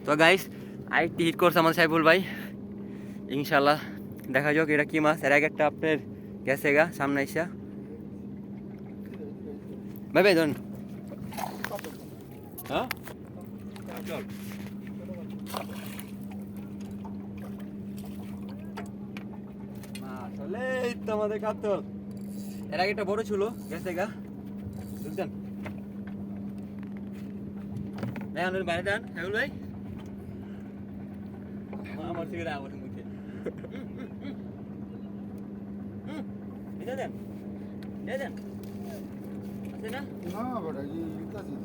তো গাইস আরেকটি হিট করছে আমার সাইফুল ভাই, ইনশাল্লাহ দেখা যাক এটা কি মাছ। এর আগে একটা আপনার গেছে গা সামনে এসা ভাই ভাই ধরুন। হ্যাঁ আসলে এই তো আমাদের কাতল। এর আগে একটা বড় ছিল গেছে গা বুঝছেন ভাই, আমাদের বাইরে যান সাইফুল ভাই। আমার থেকে আমার মুখে এটা দেন এটা দেন আছে না না বড় এইটা কি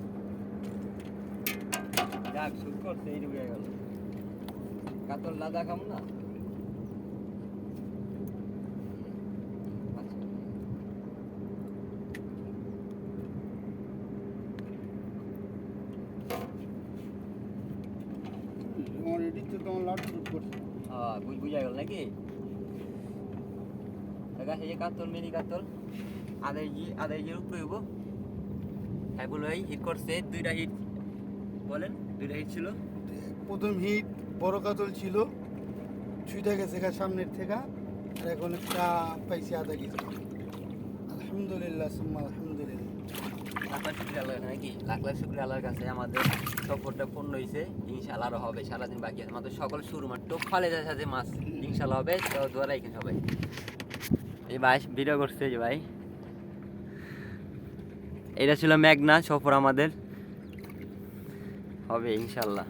যাক শুট করতে এই ঢুকে গেল কাতল লাদা খাম না। আমার এদিকে তো লাট শুট করছে। হ্যাঁ বুঝা গেল নাকি দেখা এই যে কাতল মিনি কাতল আদায় উপরে হবো। হ্যাঁ বলো ভাই হিট করছে দুইটা হিট বলেন, দুইটা হিট ছিল। প্রথম হিট বড় কাতল ছিল, ছুঁইটা গেছে সামনের থেকে, আর এখন একটা পাইছি আধা কেজি। আলহামদুলিল্লাহ সুম্মা আলহামদুলিল্লাহ। লাখ লাখ শুক্রিয়া আল্লাহর কাছে নাকি, লাখ লাখ শুক্রিয়া আল্লাহর কাছে আমাদের সফরটা পূর্ণ হয়েছে। ইনশাআল্লাহ আরো হবে, সারাদিন বাকি আছে। আমাদের সকল শুরু মাত্র ফালে যাচ্ছে যে মাছ ইনশাআল্লাহ হবে। তো দোয়া রাখেন সবাই। এই ভাই ভিডিও করছে যে ভাই, এটা ছিল মেঘনা সফর আমাদের হবে ইনশাআল্লাহ।